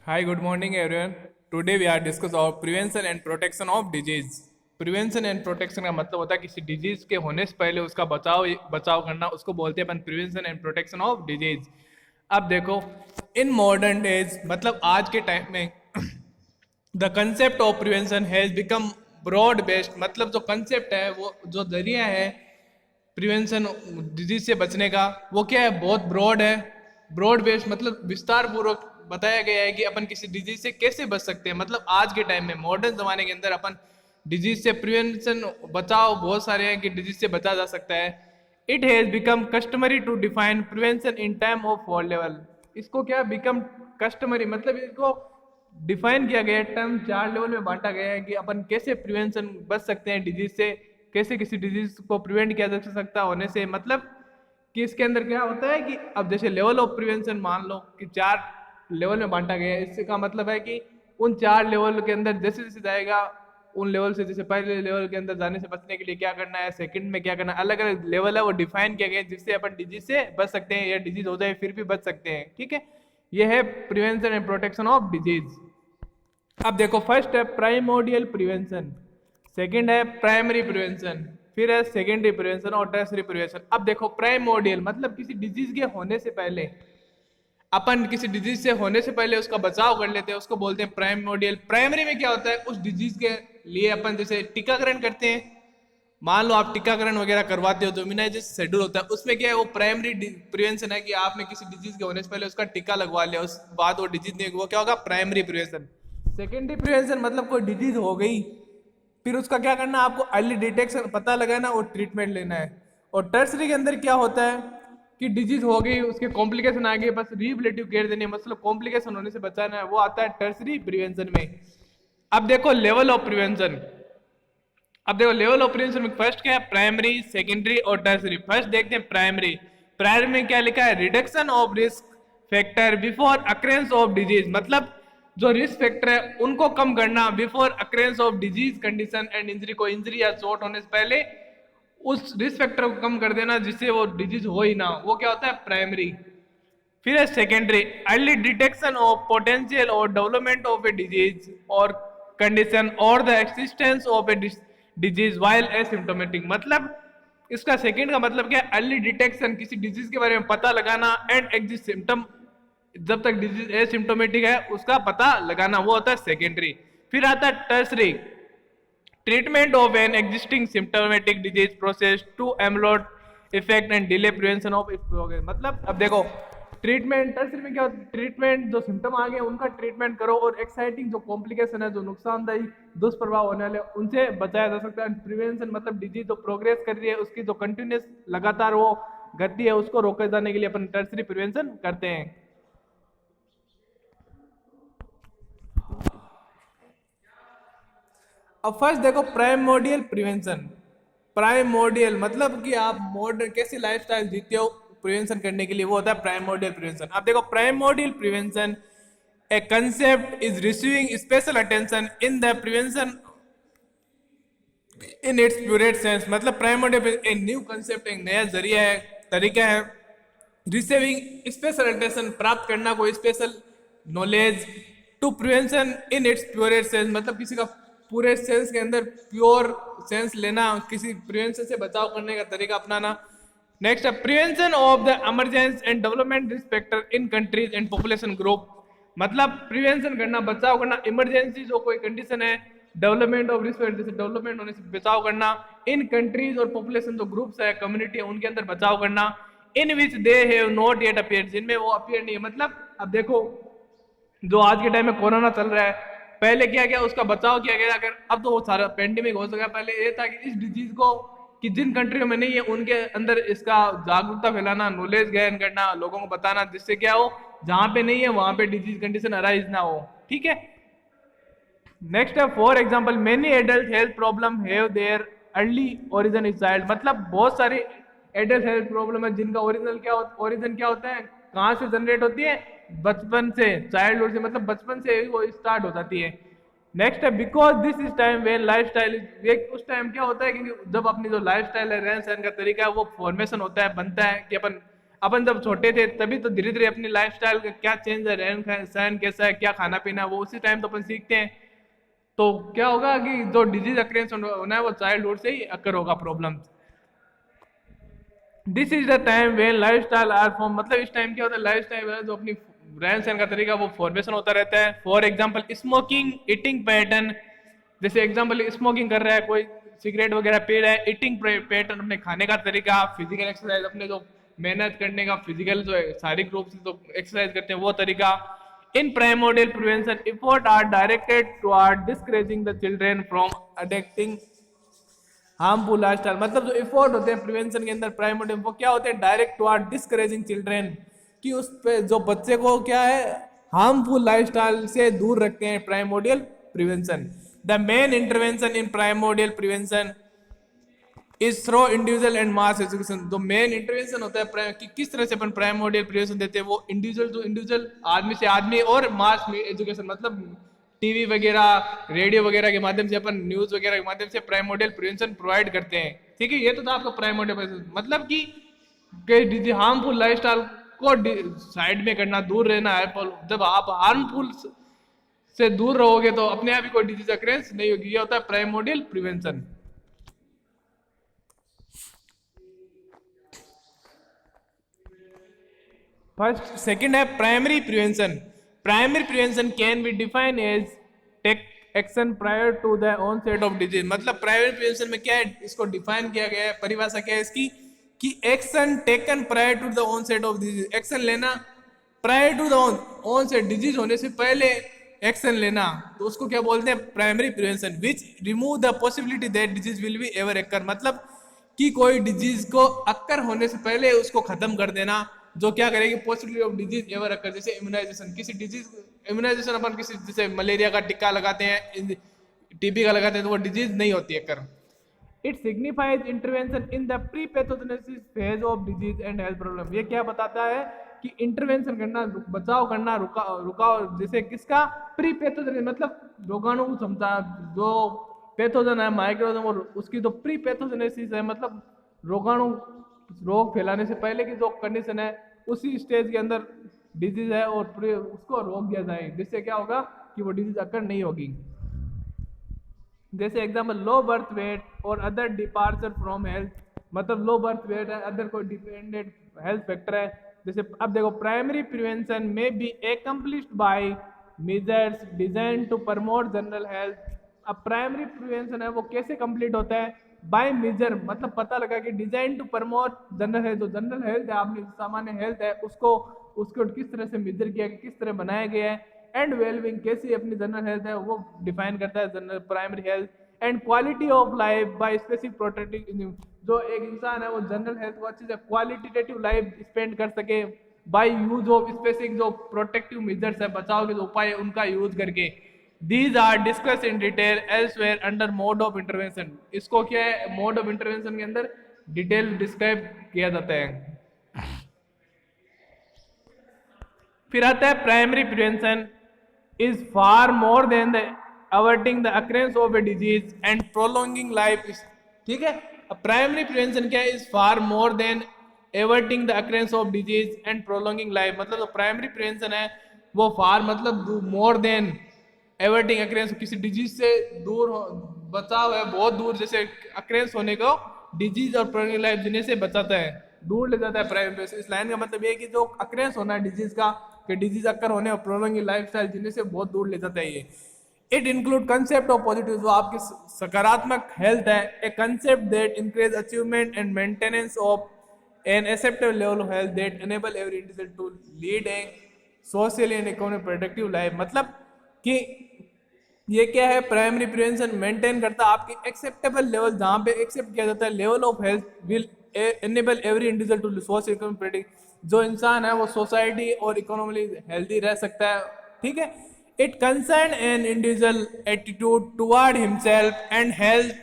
Hi, good morning everyone. Today we are discuss about prevention and protection of disease. Prevention and protection का मतलब होता है किसी disease के होने से पहले उसका बचाव बचाव करना, उसको बोलते हैं अपन prevention and protection of disease. अब देखो, इन मॉडर्न डेज मतलब आज के टाइम में the concept of prevention has become broad based. मतलब जो कंसेप्ट है, वो जो जरिया है प्रिवेंशन डिजीज से बचने का, वो क्या है, बहुत ब्रॉड है। ब्रॉड बेस्ड मतलब विस्तार पूर्वक बताया गया है कि अपन किसी डिजीज से कैसे बच सकते हैं। मतलब आज के टाइम में मॉडर्न जमाने के अंदर अपन डिजीज से प्रिवेंशन बचाव बहुत सारे हैं कि डिजीज से बचा जा सकता है। It has become customary to define prevention in time of 4 level. इसको क्या बिकम कस्टमरी मतलब इसको डिफाइन किया गया है, टर्म 4 लेवल में बांटा गया है कि अपन कैसे प्रिवेंशन बच सकते हैं डिजीज से, कैसे किसी डिजीज को प्रिवेंट किया जा सकता होने से। मतलब कि इसके अंदर क्या होता है कि अब जैसे लेवल ऑफ प्रिवेंशन मान लो कि 4 लेवल में बांटा गया है। इससे का मतलब है कि उन 4 लेवल के अंदर जैसे जैसे जाएगा उन लेवल से, जैसे पहले लेवल के अंदर जाने से बचने के लिए क्या करना है, सेकंड में क्या करना है, अलग अलग लेवल है वो डिफाइन किया गया है जिससे अपन डिजीज से बच सकते हैं या डिजीज हो जाए फिर भी बच सकते हैं। ठीक है, ये है prevention and protection of disease. अब देखो, फर्स्ट है प्राइमोडियल प्रिवेंशन, सेकंड है प्राइमरी प्रिवेंशन, फिर है सेकेंडरी प्रिवेंशन और टर्सरी प्रिवेंशन। अब देखो, प्राइमोडियल मतलब किसी डिजीज के होने से पहले, अपन किसी डिजीज से होने से पहले उसका बचाव कर लेते हैं, उसको बोलते हैं प्राइमोडियल। प्राइमरी में क्या होता है, उस डिजीज के लिए अपन जैसे टीकाकरण करते हैं। मान लो आप टीकाकरण वगैरह करवाते हो, जो इम्यूनाइजेशन शेड्यूल होता है उसमें क्या है, वो प्राइमरी प्रिवेंशन है कि आपने किसी डिजीज के होने से पहले उसका टीका लगवा लिया, उस बाद वो डिजीज नहीं, वो क्या होगा, प्राइमरी प्रिवेंशन। सेकेंडरी प्रिवेंशन मतलब कोई डिजीज हो गई, फिर उसका क्या करना, आपको अर्ली डिटेक्शन पता लगाना और ट्रीटमेंट लेना है। और टर्सरी के अंदर क्या होता है कि डिजीज हो गई, उसके कॉम्प्लिकेशन आ गए, बस रिहेबिलिटिव केयर देनी है, मतलब कॉम्प्लिकेशन होने से बचाना है, वो आता है टर्सरी प्रिवेंशन में। अब देखो लेवल ऑफ प्रिवेंशन। अब देखो लेवल ऑफ प्रिवेंशन में फर्स्ट क्या है, प्राइमरी, सेकेंडरी और टर्सरी। फर्स्ट देखते हैं प्राइमरी। प्राइमरी में क्या लिखा है, reduction of risk factor before occurrences of disease. मतलब जो रिस्क फैक्टर है उनको कम करना before occurrences of disease condition and injury. को इंजरी या चोट होने से पहले उस रिस्क फैक्टर को कम कर देना जिससे वो डिजीज हो ही ना, वो क्या होता है प्राइमरी। फिर है secondary, early detection of potential और डेवलपमेंट ऑफ ए डिजीज और कंडीशन और the existence of a disease while asymptomatic. मतलब इसका सेकेंड का मतलब क्या है, अर्ली डिटेक्शन, किसी डिजीज के बारे में पता लगाना, एंड एग्जिस्ट सिम्टम, जब तक डिजीज एसिम्टोमेटिक है उसका पता लगाना, वो होता है सेकेंडरी। फिर आता है tertiary, treatment of an existing symptomatic disease process to एमलोड effect and delay prevention of its progress. मतलब अब देखो, ट्रीटमेंट टर्सरी में क्या होता है, ट्रीटमेंट जो सिम्टम आ गए उनका ट्रीटमेंट करो, और एक्साइटिंग जो कॉम्प्लिकेशन है, जो नुकसानदायी दुष्प्रभाव होने वाले, उनसे बचाया जा सकता है। प्रिवेंशन मतलब डिजीज जो प्रोग्रेस कर रही है उसकी जो कंटिन्यूस लगातार वो गति है उसको रोके जाने के लिए अपन टर्सरी प्रिवेंशन करते हैं। अब फर्स्ट देखो प्राइमोडियल प्रिवेंशन। प्राइमोडियल मतलब कि आप मॉडर्न कैसी लाइफस्टाइल जीते हो प्रिवेंशन करने के लिए, वो होता है प्राइमोडियल प्रिवेंशन। अब देखो primordial prevention, a concept is receiving special attention in the prevention in its purest sense. मतलब प्राइमोडियल एक न्यू कंसेप्ट, एक नया जरिया है, तरीका है रिसीविंग स्पेशल अटेंशन, प्राप्त करना कोई special knowledge, to prevention in its purest sense. मतलब किसी का पूरे सेंस के अंदर प्योर सेंस लेना, किसी प्रिवेंशन से बचाव करने का तरीका अपनाना। नेक्स्ट है prevention of the emergence and development risk factor in countries and population group. मतलब प्रिवेंशन करना, बचाव करना, इमरजेंसी जो कोई कंडीशन है, डेवलपमेंट ऑफ रिस्क फैक्टर, जैसे डेवलपमेंट होने से बचाव करना, इन कंट्रीज और पॉपुलेशन जो ग्रुप्स है, कम्युनिटी है, उनके अंदर बचाव करना, in which they have not yet appear, जिनमें वो अपीयर नहीं है। मतलब अब देखो, जो आज के टाइम में कोरोना चल रहा है, पहले क्या गया, उसका बचाव किया गया, अगर अब तो वो सारा पेंडेमिक हो सका। पहले ये था कि इस डिजीज को कि जिन कंट्रियों में नहीं है उनके अंदर इसका जागरूकता फैलाना, नॉलेज गेन करना, लोगों को बताना, जिससे क्या हो, जहां पे नहीं है वहां पे डिजीज कंडीशन अराइज ना हो। ठीक है, नेक्स्ट है for example many adult health problem have their early origin is child. मतलब बहुत सारे एडल्ट हेल्थ प्रॉब्लम है जिनका ओरिजिनल क्या ओरिजिन क्या होता है, कहाँ से जनरेट होती है, बचपन से, चाइल्डहुड से, मतलब बचपन से वो स्टार्ट हो जाती है। नेक्स्ट है because this is time when life style is, उस टाइम क्या होता है कि जब अपनी जो लाइफ स्टाइल है, रहन सहन का तरीका है, वो फॉर्मेशन होता है, बनता है कि अपन अपन जब छोटे थे तभी तो धीरे धीरे अपनी लाइफस्टाइल का क्या चेंज है, रहन सहन कैसा है, क्या खाना पीना है, वो उसी टाइम तो अपन सीखते हैं। तो क्या होगा कि जो डिजीज अक्रेंस होना है वो चाइल्डहुड से ही अकर होगा problem. This is the time when life style are form, मतलब इस टाइम क्या होता है, लाइफ स्टाइल जो अपनी रहन सहन का तरीका वो फॉर्मेशन होता रहता है। For example smoking, eating pattern, जैसे एग्जाम्पल स्मोकिंग कर रहा है कोई, सिगरेट वगैरह पी रहा है, ईटिंग पैटर्न अपने खाने का तरीका, फिजिकल एक्सरसाइज अपने जो मेहनत करने का फिजिकल जो है शारीरिक रूप से जो एक्सरसाइज करते हैं वो तरीका। In primordial prevention effort are directed toward discouraging the children from adopting harmful lifestyle, मतलब जो एफर्ट होते हैं प्रिवेंशन के अंदर प्राइमोडियल वो क्या होते हैं, डायरेक्ट टुवर्ड डिस्करेजिंग चिल्ड्रेन, कि उस पे जो बच्चे को क्या है हार्मफुल लाइफस्टाइल से दूर रखते हैं primordial prevention. The main intervention in primordial prevention is through individual and mass education. जो मेन इंटरवेंशन होता है कि किस तरह से अपन प्राइमोडियल प्रिवेंशन देते हैं, वो इंडिविजुअल टू इंडिविजुअल, आदमी से आदमी, और मास में एजुकेशन, मतलब टीवी वगैरह रेडियो वगैरह के माध्यम से अपन न्यूज वगैरह के माध्यम से प्राइमोडियल प्रिवेंशन प्रोवाइड करते हैं। ठीक है, ये तो था आपका प्राइमोडियल प्रिवेंशन, मतलब कि हार्मफुल लाइफस्टाइल को साइड में करना, दूर रहना है। जब आप हार्मफुल से दूर रहोगे तो अपने आप ही कोई डिजीज अक्रेंस नहीं होगी, ये होता है प्राइमोडियल प्रिवेंशन। फर्स्ट सेकंड है primary prevention. Primary prevention can be define as take action prior to the onset of disease, मतलब प्राइमरी प्रिवेंशन में क्या है, इसको डिफाइन किया गया है, परिभाषा क्या है इसकी, कि action taken prior to the onset of disease, action लेना prior to the onset, disease होने से पहले एक्शन लेना, तो उसको क्या बोलते हैं, primary prevention. Which remove the possibility that disease will be ever एक्कर, मतलब कि कोई डिजीज को अक्कर होने से पहले उसको खत्म कर देना, जो क्या करेगी, possibility of disease ever occur. जैसे इम्यूनाइजेशन, किसी डिजीज इम्यूनाइजेशन अपन किसी जैसे मलेरिया का टीका लगाते हैं, टीबी का लगाते हैं, तो वो डिजीज नहीं होती occur. It signifies intervention in the pre pathogenesis phase of disease and health problem. ये क्या बताता है कि इंटरवेंशन करना, बचाव करना, रुकाव जैसे किसका, प्री पैथोजेनेसिस, मतलब रोगाणु क्षमता, जो पैथोजन है माइक्रोजन, और उसकी जो प्री पैथोजेनेसिस है, मतलब रोगाणु रोग फैलाने से पहले की जो कंडीशन है, उसी स्टेज के अंदर डिजीज है और उसको रोक दिया जाए, जिससे क्या होगा कि वो डिजीज अकर नहीं होगी। जैसे एग्जाम्पल लो बर्थ वेट और अदर डिपार्चर फ्रॉम हेल्थ, मतलब लो बर्थ वेट है, अदर कोई डिपेंडेंट हेल्थ फैक्टर है। जैसे अब देखो, प्राइमरी प्रिवेंशन में be accomplished by measures design to promote general health. अब प्राइमरी प्रिवेंशन है वो कैसे कंप्लीट होता है, बाय मेजर, मतलब पता लगा कि design to promote general health, जो जनरल हेल्थ है आपने सामान्य हेल्थ है उसको किस तरह से मेजर किया, किस तरह बनाया गया है, एंड वेलबिंग कैसी अपनी जनरल हेल्थ है वो डिफाइन करता है general primary health, and quality of life by specific protective, जो एक इंसान है वो जनरल हेल्थ को अच्छे से क्वालिटेटिव लाइफ स्पेंड कर सके बाय यूज ऑफ स्पेसिफिक जो प्रोटेक्टिव मेजर्स है, बचाव के जो उपाय है उनका यूज करके। These are discuss in detail elsewhere under mode of intervention. इसको क्या है, मोड ऑफ इंटरवेंशन के अंदर डिटेल डिस्क्राइब किया जाता है। फिर आता है primary prevention is far more than the averting the occurrence of a disease and prolonging life। ठीक है, अब प्राइमरी प्रिवेंशन क्या है, is far more than averting the occurrence of disease and prolonging life, मतलब जो प्राइमरी प्रिवेंशन है वो far मतलब मोर देन एवर्टिंग अक्रेंस, किसी डिजीज से दूर बचाव है, बहुत दूर, जैसे अक्रेंस होने को डिजीज और प्रोलॉन्गिंग लाइफ जीने से बचाता है, दूर ले जाता है प्राइमरी प्रिवेंशन। इस लाइन का मतलब ये है कि जो अक्रेंस होना है डिजीज का, कि डिजीज अक्कर होने और प्रोलॉन्गिंग लाइफस्टाइल जीने से बहुत दूर ले जाता है ये। It include concept of positive, जो आपकी सकारात्मक हेल्थ है, a concept that increase achievement and maintenance of an acceptable level of health that enable every individual to lead a social and economic productive life. मतलब कि ये क्या है, primary prevention maintain करता है आपकी एक्सेप्टेबल लेवल, जहां पे एक्सेप्ट किया जाता है level of health will enable every individual to social economic productive, जो इंसान है वो सोसाइटी और इकोनॉमिकली हेल्दी रह सकता है। ठीक है, it concern an individual attitude toward himself and health.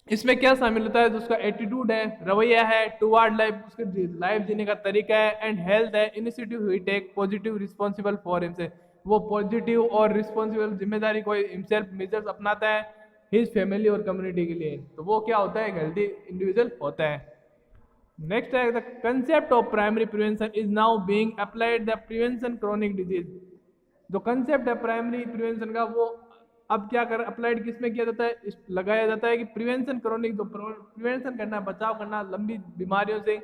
इसमें क्या शामिल होता है, जो उसका एटीट्यूड है, रवैया है, टुवर्ड लाइफ, उसके लाइफ जीने का तरीका है, एंड हेल्थ है, initiative he take positive responsible for himself, वो पॉजिटिव और रिस्पॉन्सिबल जिम्मेदारी कोई हिमसेल्फ मेजर्स अपनाता है हिज फैमिली और कम्युनिटी के लिए, तो वो क्या होता है, एक हेल्दी इंडिविजुअल होता है। नेक्स्ट है the concept of primary prevention is now being applied the prevention chronic disease. जो कंसेप्ट है प्राइमरी प्रिवेंशन का वो अब क्या कर अप्लाइड किस में किया जाता है, लगाया जाता है कि प्रिवेंशन क्रोनिक, जो प्रिवेंशन करना, बचाव करना लंबी बीमारियों से,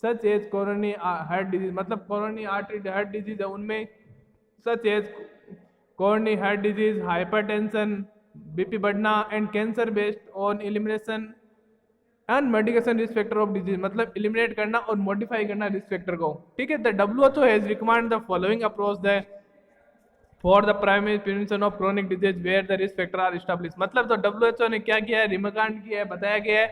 such as coronary heart disease, मतलब कोरोनरी आर्टरी हार्ट डिजीज है उनमें, such as coronary heart disease, hypertension, BP बढ़ना, and cancer based on elimination and medication risk factor of disease, मतलब एलिमिनेट करना और मॉडिफाई करना रिस्क फैक्टर को। ठीक है, the WHO has recommend the following approach the for the primary prevention of chronic disease where the risk factor are establish. मतलब तो WHO ने क्या किया है, रिकमेंड किया है, बताया गया है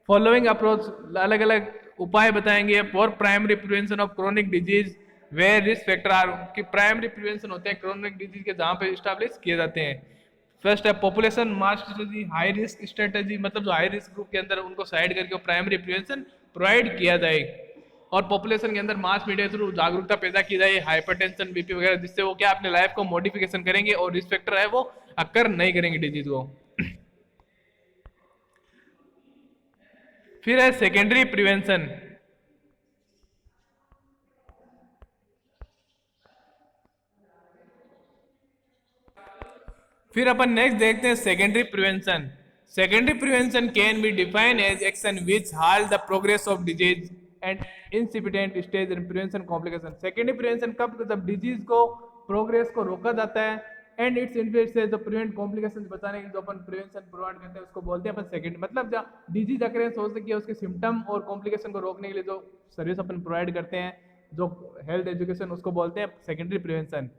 फॉलोइंग अप्रोच, अलग अलग उपाय बताएंगे for primary prevention of chronic disease where risk factor are, कि प्राइमरी प्रिवेंशन होते हैं क्रोनिक डिजीज के जहां पे एस्टैब्लिश किए जाते हैं। फर्स्ट है पॉपुलेशन मास स्ट्रेटजी, हाई रिस्क स्ट्रेटजी, मतलब जो हाई रिस्क ग्रुप के अंदर उनको साइड करके प्राइमरी प्रिवेंशन प्रोवाइड किया जाए, और पॉपुलेशन के अंदर मास मीडिया थ्रू जागरूकता पैदा की जाए, हाइपरटेंशन, बीपी वगैरह, जिससे वो क्या अपने लाइफ को मॉडिफिकेशन करेंगे और रिस्क फैक्टर है वो अक्कर नहीं करेंगे डिजीज को। फिर है सेकेंडरी प्रिवेंशन। फिर अपन नेक्स्ट देखते हैं secondary prevention. Secondary prevention can be defined as action which halt the progress of disease and incipient stage in prevention complication. Secondary prevention कब, जब डिजीज को प्रोग्रेस को रोका जाता है एंड इट्स इन्फ्लुएंस से जो प्रिवेंट कॉम्प्लिकेशन बचाने के जो अपन प्रिवेंशन प्रोवाइड करते हैं उसको बोलते हैं अपन सेकेंड, मतलब जब डिजीज अकरेंस हो सके उसके सिम्टम और कॉम्प्लिकेशन को रोकने के लिए जो सर्विस अपन प्रोवाइड करते हैं, जो हेल्थ एजुकेशन, उसको बोलते हैं secondary prevention.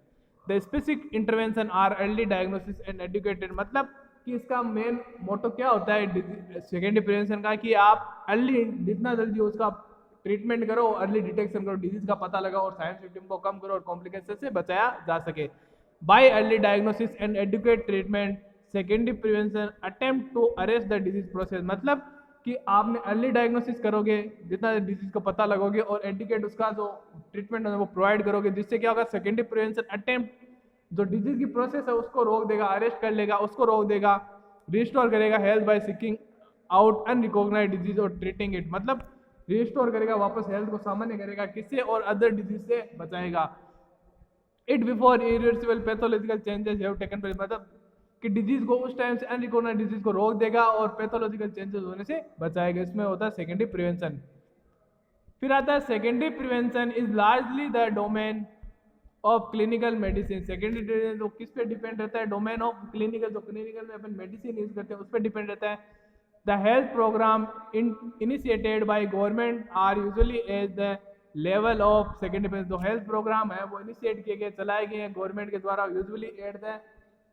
The specific intervention are early diagnosis and educated, मतलब कि इसका मेन मोटो क्या होता है सेकेंडरी प्रिवेंशन का, कि आप अर्ली जितना जल्दी उसका ट्रीटमेंट करो, अर्ली डिटेक्शन करो, डिजीज का पता लगाओ और साइंस सिम्टम को कम करो और कॉम्प्लिकेशन से बचाया जा सके। By early diagnosis and educate treatment secondary prevention attempt to arrest the disease process, मतलब कि आपने अर्ली डायग्नोसिस करोगे, जितना डिजीज को पता लगोगे, और एडुकेट उसका जो ट्रीटमेंट है वो प्रोवाइड करोगे, जिससे क्या होगा, सेकेंडरी प्रिवेंशन अटेम्प्ट जो डिजीज की प्रोसेस है उसको रोक देगा, अरेस्ट कर लेगा, उसको रोक देगा, रिस्टोर करेगा health by seeking out unrecognised disease और ट्रीटिंग इट, मतलब रिस्टोर करेगा, वापस हेल्थ को सामान्य करेगा, किससे, और अदर डिजीज से बचाएगा। It before irreversible pathological changes have taken place, मतलब कि डिजीज को उस टाइम से अनरिकॉग्नाइज्ड डिजीज को रोक देगा और पैथोलॉजिकल चेंजेस होने से बचाएगा। इसमें होता है सेकेंडरी प्रिवेंशन। फिर आता है secondary prevention is largely the domain of clinical medicine. Secondary prevention तो किस पे डिपेंड रहता है, डोमेन ऑफ क्लिनिकल, जो क्लिनिकल में अपन मेडिसिन यूज करते हैं उस पर डिपेंड रहता है। The health programme initiated by government are usually as the level of secondary prevention. जो हेल्थ प्रोग्राम है वो इनिशिएट किए गए, चलाए गए हैं गवर्नमेंट के द्वारा, usually at the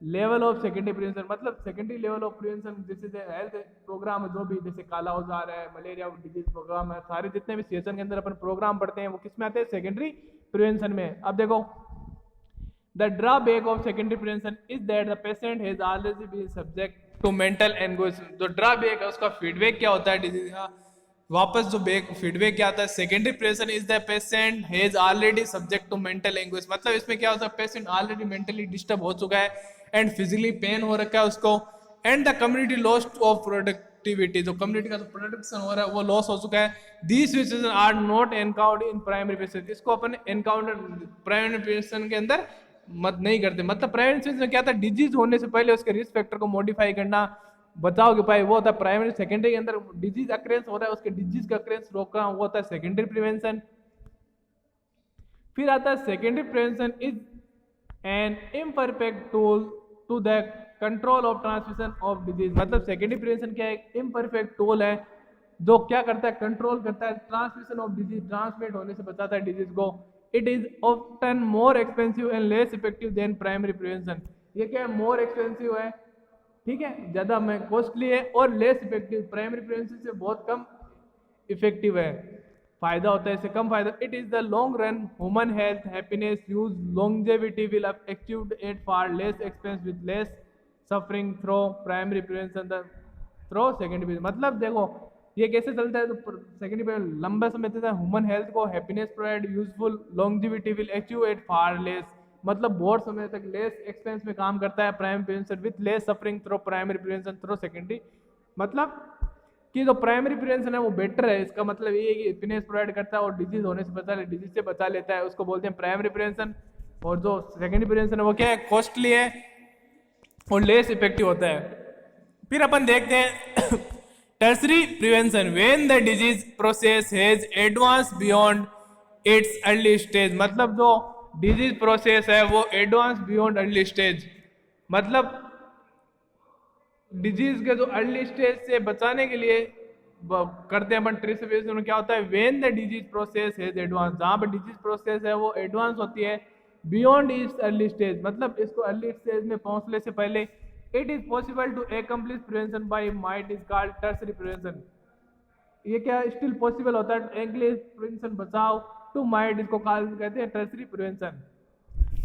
level of secondary prevention, मतलब सेकेंडरी लेवल ऑफ प्रिवेंशन, जैसे हेल्थ प्रोग्राम जो भी, जैसे काला औजार है, मलेरिया डिजीज प्रोग्राम है, सारे जितने भी सीजन के अंदर अपन प्रोग्राम पढ़ते हैं वो किस में आते हैं, सेकेंडरी प्रिवेंशन में। अब देखो, the drawback of secondary prevention is that the patient has already been subject to mental anguish. जो ड्रॉबैक है उसका फीडबैक क्या होता है डिजीज का, वापस जो फीडबैक क्या आता है, secondary prevention is the patient has already subject to mental anguish, मतलब इसमें क्या होता है, पेशेंट ऑलरेडी मेंटली डिस्टर्ब हो चुका है एंड फिजिकली पेन हो रखा है उसको, and the community lost of productivity, जो कम्युनिटी का जो प्रोडक्शन हो रहा है वो लॉस हो चुका है। These situation are not encountered in primary prevention, इसको अपन एनकाउंटर प्राइमरी प्रिवेंशन के अंदर मत नहीं करते। मतलब प्राइमरी प्रिवेंशन क्या था, डिजीज होने से पहले उसके रिस्क फैक्टर को मॉडिफाई करना, बचाव के उपाय, वो होता है प्राइमरी। सेकेंडरी के अंदर डिजीज अक्रेंस हो रहा है, उसके डिजीज का अक्रेंस रोकना, वो होता है सेकेंडरी प्रिवेंशन। फिर आता है secondary prevention is an imperfect tool to the control of transmission of disease, मतलब सेकेंडरी प्रिवेंशन क्या है, एक इम्परफेक्ट टूल है जो क्या करता है, कंट्रोल करता है ट्रांसमिशन ऑफ डिजीज, ट्रांसमिट होने से बचाता है डिजीज को। It is often more expensive and less effective than primary prevention. ये क्या है, मोर एक्सपेंसिव है, ठीक है, ज्यादा में कॉस्टली है, और लेस इफेक्टिव, प्राइमरी प्रिवेंशन से बहुत कम इफेक्टिव है, फायदा होता है इससे कम फायदा। It is the long run human health happiness use longevity will achieved at far less expense with less suffering through primary prevention the through secondary. मतलब देखो ये कैसे चलता है, तो सेकेंडरी प्रिवेंशन लंबा समय तक ह्यूमन हेल्थ को happiness provide useful longevity will achieve at far less, मतलब बहुत समय तक लेस एक्सपेंस में काम करता है primary prevention with less suffering through primary prevention through secondary. मतलब कि जो प्राइमरी प्रिवेंशन है वो बेटर है। इसका मतलब ये है कि फिटनेस प्रोवाइड करता है और डिजीज होने से बचा ले, डिजीज से बचा लेता है, उसको बोलते हैं प्राइमरी प्रिवेंशन। और जो सेकेंडरी प्रिवेंशन है वो क्या है, कॉस्टली है और लेस इफेक्टिव होता है। फिर अपन देखते हैं tertiary prevention, when the disease process has advance beyond it's early stage. मतलब जो डिजीज प्रोसेस है वो एडवांस बियॉन्ड अर्ली स्टेज, मतलब डिजीज के जो अर्ली स्टेज से बचाने के लिए करते हैं अपन टर्सरी प्रिवेंशन में क्या होता है, when the disease process has advance, जहां पर डिजीज प्रोसेस है वो एडवांस होती है बियॉन्ड इट्स अर्ली स्टेज, मतलब इसको अर्ली स्टेज में पहुंचने से पहले it is possible to accomplish prevention by might is called tertiary prevention. ये क्या स्टिल पॉसिबल होता है इंग्लिश प्रिवेंशन बचाव टू माइट, इसको कहते हैं tertiary prevention.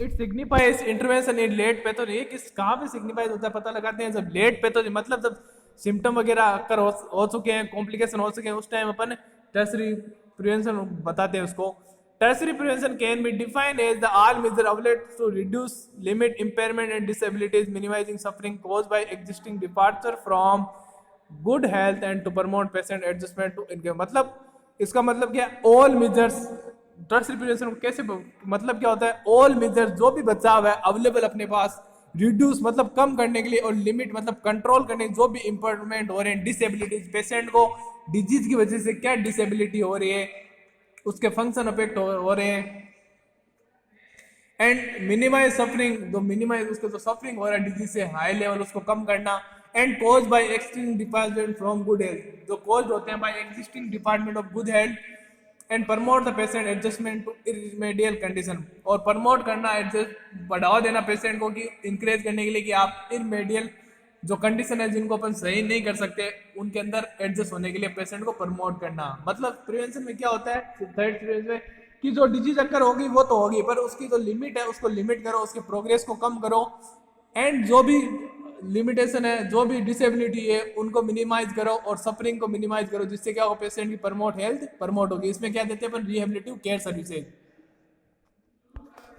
It signifies intervention in late pathology. ये किस कहाँ पे सिग्निफाइज होता है पता लगाते हैं, जब लेट पैथोलॉजी मतलब जब सिम्टम वगैरह अक्कर हो चुके हैं, कॉम्प्लिकेशन हो चुके हैं, उस टाइम अपन टर्सरी प्रिवेंशन बताते हैं उसको। Tertiary prevention can be defined as the all major available to reduce limit impairment and disabilities, minimising suffering caused by existing departure from good health and to promote patient adjustment to income. मतलब इसका मतलब क्या है, all measures tertiary prevention कैसे मतलब क्या होता है, ऑल मेजर्स जो भी बचाव है अवेलेबल अपने पास, रिड्यूस मतलब कम करने के लिए, और लिमिट मतलब कंट्रोल करने, जो भी इंप्रूवमेंट हो रहे हैं, डिसेबिलिटीज पेशेंट को डिजीज की वजह से क्या डिसेबिलिटी हो रही है, उसके फंक्शन अफेक्ट हो रहे हैं, एंड मिनिमाइज सफरिंग, जो मिनिमाइज उसको जो सफरिंग हो रहा है डिजीज से हाई लेवल उसको कम करना, and cause by existing department from good health, जो कॉज होते हैं by existing department of good health, and promote the patient adjustment to irremediable condition, और प्रमोट करना एडजस्ट बढ़ावा देना पेशेंट को कि इंकरेज करने के लिए कि आप इरमेडियल जो कंडीशन है जिनको अपन सही नहीं कर सकते उनके अंदर एडजस्ट होने के लिए पेशेंट को प्रमोट करना। मतलब प्रिवेंशन में क्या होता है, थर्ड प्रिवेंशन में कि जो डिजीज अक्कर होगी वो तो होगी, पर उसकी जो लिमिट है उसको लिमिट करो, उसके प्रोग्रेस को कम करो, एंड जो भी लिमिटेशन है, जो भी डिसेबिलिटी है उनको मिनिमाइज करो और सफरिंग को मिनिमाइज करो, जिससे क्या होगा पेशेंट की प्रमोट हेल्थ प्रमोट होगी। इसमें क्या देते हैं अपन, rehabilitative care services.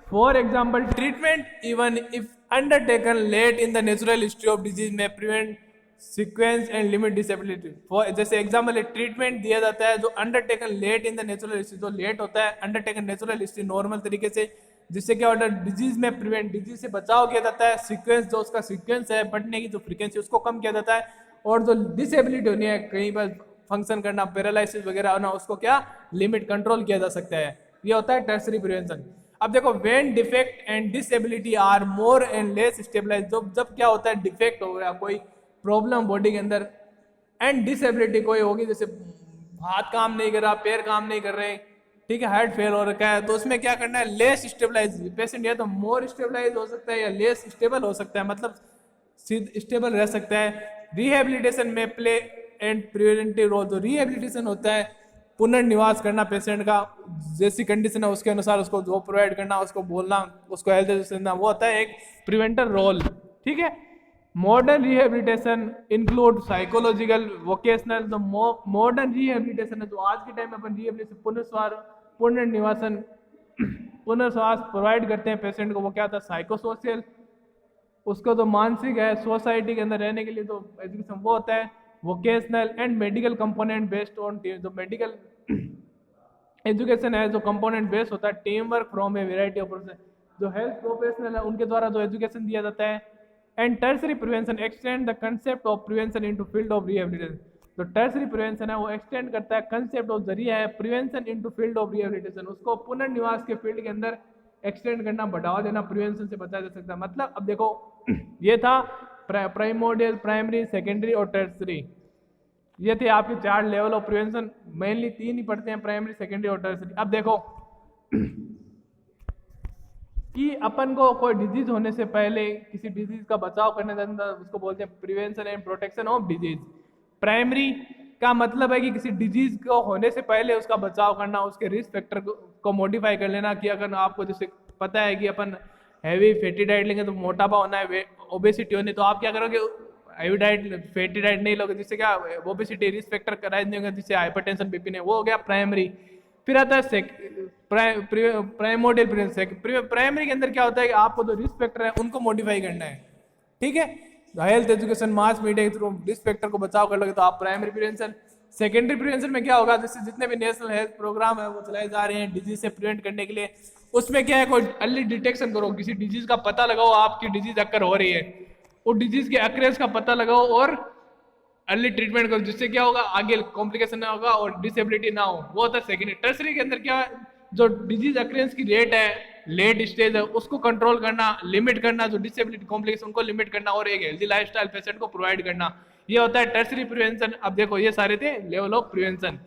For example treatment even if undertaken late in the natural history of disease में prevent sequence and limit disability. जैसे एग्जाम्पल ट्रीटमेंट दिया जाता है जो undertaken late in the natural history, जो लेट होता है अंडरटेकन नेचुरल हिस्ट्री नॉर्मल तरीके से, जिससे क्या होता है डिजीज में प्रिवेंट, डिजीज से बचाव किया जाता है, सीक्वेंस जो उसका सीक्वेंस है बढ़ने की जो फ्रीक्वेंसी उसको कम किया जाता है, और जो डिसेबिलिटी होनी है कहीं पर फंक्शन करना, पैरालिसिस वगैरह होना, उसको क्या लिमिट कंट्रोल किया जा सकता है। ये होता है टर्सरी प्रिवेंशन। अब देखो when defect and disability are more and less stabilise, जब क्या होता है डिफेक्ट हो गया, कोई प्रॉब्लम बॉडी के अंदर, एंड डिसेबिलिटी कोई होगी, जैसे हाथ काम नहीं कर रहा, पैर काम नहीं कर रहे, ठीक है, हार्ट फेल हो रखा है, तो उसमें क्या करना है, लेस स्टेबलाइज पेशेंट, या तो मोर स्टेबलाइज हो सकता है या लेस स्टेबल हो सकता है, मतलब स्टेबल रह सकता है। रिहेबिलिटेशन में प्ले एंड प्रिवेंटिव रोल, तो रिहेबिलिटेशन होता है पुनर्निवास करना पेशेंट का, जैसी कंडीशन है उसके अनुसार उसको जो प्रोवाइड करना, उसको बोलना, उसको हेल्थ देना, वो होता है एक प्रिवेंटर रोल, ठीक है। Modern rehabilitation include psychological, vocational. तो मॉडर्न रिहेबिलिटेशन है जो आज के टाइम में अपन रिहेबिलिटेशन पुनर्निवासन पुनर्वास प्रोवाइड करते हैं पेशेंट को, वो क्या होता है साइकोसोशियल, उसको तो मानसिक है सोसाइटी के अंदर रहने के लिए तो एजुकेशन, वो होता है vocational and medical component based on team. जो मेडिकल एजुकेशन है जो कंपोनेंट बेस्ड होता है team work from a variety of person, जो हेल्थ प्रोफेशनल है उनके द्वारा जो एजुकेशन दिया जाता है। And tertiary prevention extend the concept of prevention into field of rehabilitation. तो टर्सरी प्रिवेंशन है वो एक्सटेंड करता है कंसेप्ट ऑफ जरिया है prevention into field of rehabilitation, उसको पुनर्निवास के फील्ड के अंदर एक्सटेंड करना, बढ़ावा देना, प्रिवेंशन से बचाया जा सकता है। मतलब अब देखो ये था प्राइमोडियल, प्राइमरी, सेकेंडरी और टर्सरी, ये थे आपके 4 लेवल ऑफ प्रिवेंशन। मेनली 3 ही पढ़ते हैं, प्राइमरी, सेकेंडरी और टर्सरी। अब देखो कि अपन को कोई डिजीज होने से पहले किसी डिजीज का बचाव करने के अंदर उसको बोलते हैं prevention and protection of disease. Primary का मतलब है कि किसी डिजीज को होने से पहले उसका बचाव करना, उसके रिस्क फैक्टर को मॉडिफाई कर लेना, कि अगर आपको जैसे पता है कि अपन हैवी फैटी डाइट लेंगे तो मोटापा होना है, ओबेसिटी होनी, तो आप क्या करोगे, हैवी डाइट फैटी डाइट नहीं लोगे, जिससे क्या ओबेसिटी रिस्क फैक्टर कराइज नहीं होगा, जिससे हाइपरटेंशन बीपी नहीं, वो हो गया प्राइमरी। फिर आता है प्राइमोडियल प्रिवेंशन। प्राइमरी के अंदर क्या होता है कि आपको जो रिस्क फैक्टर है उनको मॉडिफाई करना है, ठीक है। हेल्थ एजुकेशन मास मीडिया के थ्रू रिस्क फैक्टर को बचाव कर लोगे तो आप प्राइमरी प्रिवेंशन। सेकेंडरी प्रिवेंशन में क्या होगा, जैसे जितने भी नेशनल हेल्थ प्रोग्राम है वो चलाए जा रहे हैं डिजीज से प्रिवेंट करने के लिए, उसमें क्या है कोई अर्ली डिटेक्शन करो, किसी डिजीज का पता लगाओ, आपकी डिजीज अक्कर हो रही है, वो डिजीज के अक्रेंस का पता लगाओ और अर्ली ट्रीटमेंट करो, जिससे क्या होगा आगे कॉम्प्लिकेशन ना होगा और डिसेबिलिटी ना हो। वो होता है सेकेंडरी। टर्सरी के अंदर क्या है, जो डिजीज अक्रेंस की रेट है, लेट स्टेज है, उसको कंट्रोल करना, लिमिट करना, जो डिसेबिलिटी कॉम्प्लिकेशन को लिमिट करना और एक हेल्दी लाइफस्टाइल पेशेंट को प्रोवाइड करना, ये होता है टर्सरी प्रिवेंशन। अब देखो ये सारे थे लेवल ऑफ प्रिवेंशन।